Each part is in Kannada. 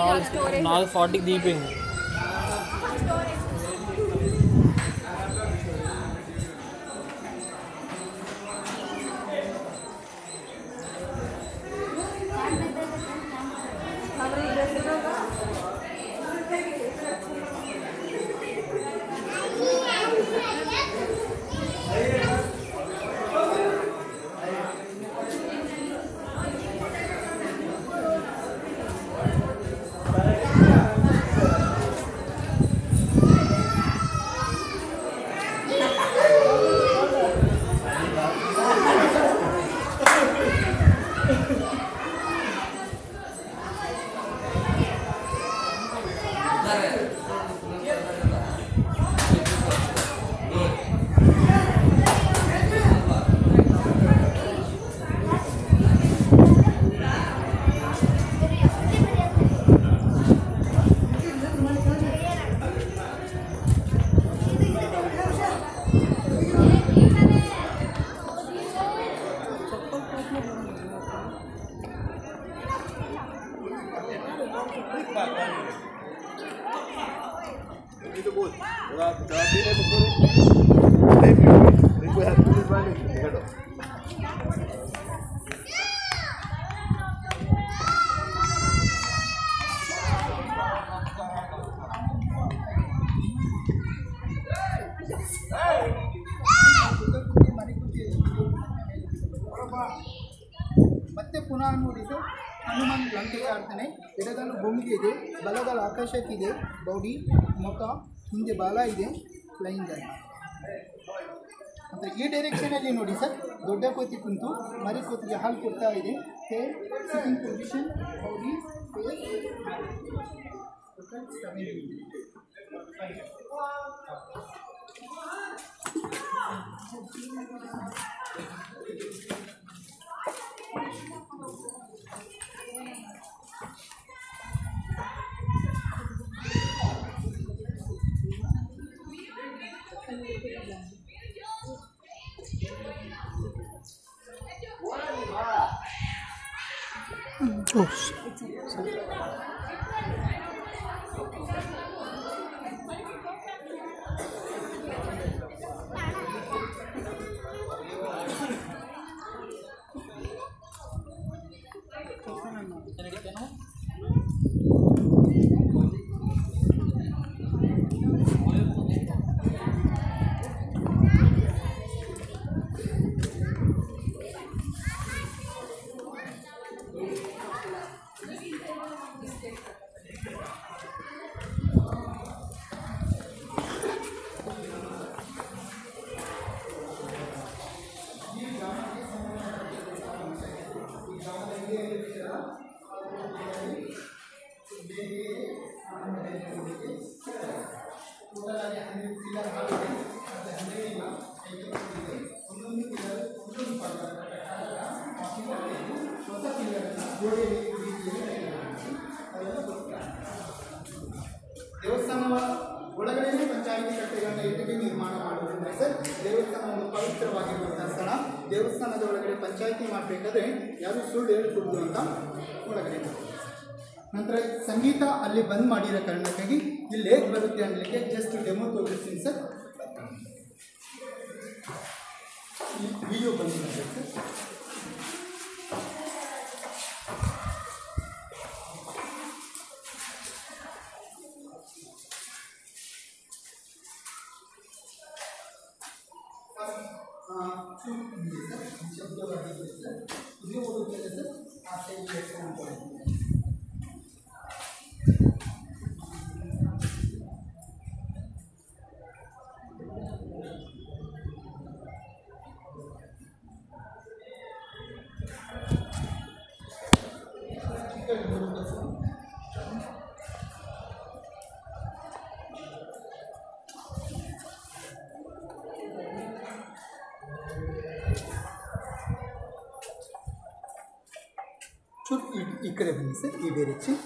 నాలుగు 40కి దిగిపోయింది. ಮತ್ತೆ ಪುನಃ ನೋಡಿ ಸರ್, ಹನುಮಾನ್ ಲಂಕೆಗೆ ಆಡ್ತಾನೆ. ಎಡಗಾಲು ಭೂಮಿಗೆ ಇದೆ, ಬಲಗಾಲು ಆಕಾಶಕ್ಕಿದೆ, ಬಾಡಿ ಮುಖ ಹಿಂದೆ ಬಾಲ ಇದೆ, ಫ್ಲೈಯಿಂಗ್ ಆಗಿ. ಮತ್ತು ಈ ಡೈರೆಕ್ಷನಲ್ಲಿ ನೋಡಿ ಸರ್, ದೊಡ್ಡ ಕೋತಿ ಕುಂತು ಮರಿ ಕೋತಿಗೆ ಹಾಲು ಕೊಡ್ತಾ ಇದೆ. ಹೇರ್ ಸಿಟ್ಟಿಂಗ್ ಪೊಸಿಷನ್, ಬಾಡಿ ದೇವಸ್ಥಾನದ ಒಳಗಡೆ ಪಂಚಾಯಿತಿ ಕಟ್ಟೆಗಳನ್ನು ಇಟ್ಟಿಗೆ ನಿರ್ಮಾಣ ಮಾಡುವುದರಿಂದ ಸರ್, ದೇವಸ್ಥಾನ ಒಂದು ಪವಿತ್ರವಾಗಿರುವಂತಹ ಸ್ಥಳ. ದೇವಸ್ಥಾನದ ಒಳಗಡೆ ಪಂಚಾಯಿತಿ ಮಾಡಬೇಕಾದ್ರೆ ಯಾರು ಸುಳ್ಳು ಹೇಳ್ಕೊಡ್ದು ಅಂತ ಒಳಗಡೆ. ನಂತರ ಸಂಗೀತ ಅಲ್ಲಿ ಬಂದ್ ಮಾಡಿರೋ ಕಾರಣಕ್ಕಾಗಿ ಇಲ್ಲಿ ಹೇಗೆ ಬರುತ್ತೆ ಅನ್ನಲಿಕ್ಕೆ ಜಸ್ಟ್ ಡೆಮೋ ತೋರಿಸ್ತೀನಿ ಸರ್. ಈ ವಿಡಿಯೋ ಬಂದಿದೆ ಸರ್. ಶಬ್ದವಾಗಿದೆ ಸರ್, ಇದು ಹೋಗುತ್ತದೆ ಸರ್. ಆ ಸೈಡ್ ಈ ಕಡೆ ಬನ್ನಿ ಸರ್. ಈ ಡೈರೆಕ್ಷನ್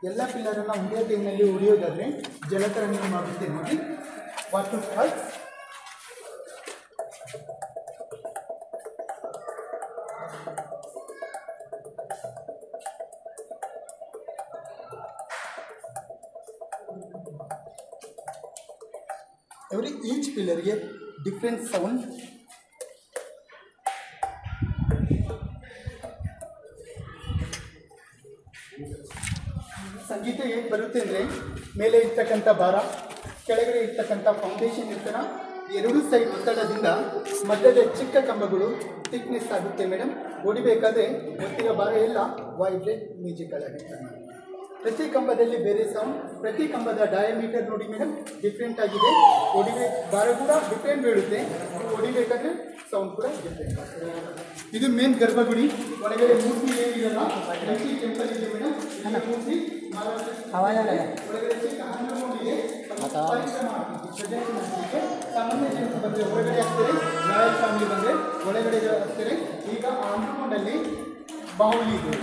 ಎಲ್ಲ ಪಿಲ್ಲರನ್ನು ಒಂದೇ ಟೈಮ್ನಲ್ಲಿ ಉಳಿಯೋದಾದರೆ ಜಲತರಂಗ ಮಾಡುತ್ತೆ ನೋಡಿ. ವಾಟರ್ ಫಾಲ್ಸ್ ಎವ್ರಿ ಈಚ್ ಪಿಲ್ಲರ್ಗೆ ಡಿಫ್ರೆಂಟ್ ಸೌಂಡ್. ಸಂಗೀತ ಹೇಗೆ ಬರುತ್ತೆ ಅಂದರೆ, ಮೇಲೆ ಇರ್ತಕ್ಕಂಥ ಭಾರ, ಕೆಳಗಡೆ ಇರ್ತಕ್ಕಂಥ ಫೌಂಡೇಶನ್ ಇರ್ತಾರ, ಎರಡು ಸೈಡ್ ಒತ್ತಡದಿಂದ ಮಧ್ಯದ ಚಿಕ್ಕ ಕಂಬಗಳು ಥಿಕ್ನೆಸ್ ಆಗುತ್ತೆ ಮೇಡಮ್. ಹೊಡಿಬೇಕಾದ್ರೆ ಒತ್ತಿರೋ ಭಾರ ಎಲ್ಲ ವೈಬ್ರೇಟ್ ಮ್ಯೂಸಿಕಲ್ ಆಗುತ್ತೆ. ಪ್ರತಿ ಕಂಬದಲ್ಲಿ ಬೇರೆ ಸೌಂಡ್, ಪ್ರತಿ ಕಂಬದ ಡಯಾಮೀಟರ್ ನೋಡಿ ಮೇಡಮ್ ಡಿಫ್ರೆಂಟ್ ಆಗಿದೆ. ಭಾರ ಕೂಡ ಡಿಫ್ರೆಂಟ್ ಬೀಳುತ್ತೆ, ಹೊಡಿಬೇಕಾದ್ರೆ ಸೌಂಡ್ ಕೂಡ ಡಿಫ್ರೆಂಟ್ ಆಗ್ತದೆ. ಇದು ಮೇನ್ ಗರ್ಭಗುಡಿ. ಒಳಗಡೆ ಮೂರ್ತಿ ಏನಿರಲ್ಲ, ಗಣಪತಿ ಟೆಂಪಲ್ ಇದೆ ಮೇಡಮ್. ಮೂರ್ತಿ ಒಳಗಡೆ ಚಿಕ್ಕ ಹಣ್ಣು ಇದೆ. ಸಾಮಾನ್ಯ ಜನರು ಬಂದರೆ ಹೊರಗಡೆ ಹಾಕ್ತಾರೆ, ರಾಯಲ್ ಫ್ಯಾಮಿಲಿ ಬಂದರೆ ಒಳಗಡೆ ಹಾಕ್ತಾರೆ. ಈಗ ಆ ಅಂಡರ್ಗ್ರೌಂಡಲ್ಲಿ ಬಾಹುಲಿ ಇದೆ,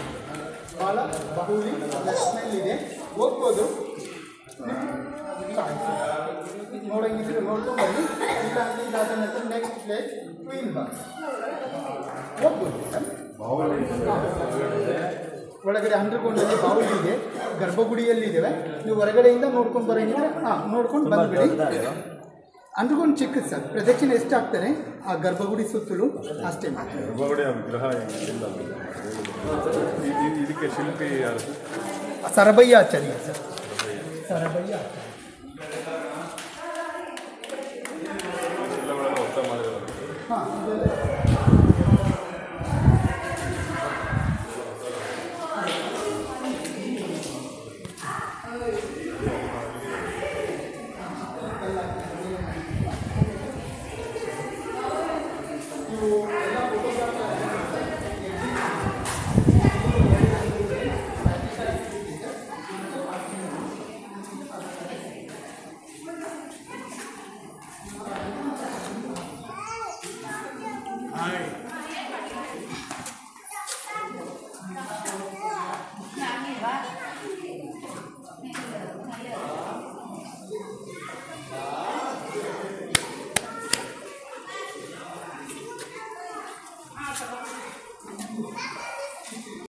ಬಾಹುಲಿ ಲಕ್ಷ್ಮಣಲ್ಲಿದೆ, ಹೋಗ್ಬೋದು. ನೋಡಂಗಿದ್ರೆ ನೋಡ್ಕೊಂಡು ಬನ್ನಿ. ಇಲ್ಲ ಅಂದರೆ ಇದಾದ ನಂತರ ನೆಕ್ಸ್ಟ್ ಪ್ಲೇಸ್ ಕ್ವೀನ್ ಬಾಕ್ಸ್ ಹೋಗ್ಬೋದು. ಒಳಗಡೆ ಅಂಡರ್ಗ್ರೌಂಡಲ್ಲಿ ಬಾಹುಲಿ ಇದೆ, ಗರ್ಭಗುಡಿಯಲ್ಲಿದ್ದೇವೆ. ನೀವು ಹೊರಗಡೆಯಿಂದ ನೋಡ್ಕೊಂಡು ಬರೋಂಗಿದ್ರೆ ನೋಡ್ಕೊಂಡು ಬಂದುಬಿಡಿ. ಅಂಡರ್ಗ್ರೌಂಡ್ ಚಿಕ್ಕದು ಸರ್, ಪ್ರದಕ್ಷಿಣೆ ಎಷ್ಟು ಆಗ್ತಾರೆ ಆ ಗರ್ಭಗುಡಿ ಸುತ್ತಲೂ ಅಷ್ಟೇ ಮಾಡ್ತಾರೆ. ಇದಕ್ಕೆ ಶಿಲ್ಪಿ ಯಾರು? ಸರಬಯ್ಯ ಆಚಾರ್ಯ ಸರ್, ಸರಬಯ್ಯ ಆಚಾರ್ಯ. ಹಾಂ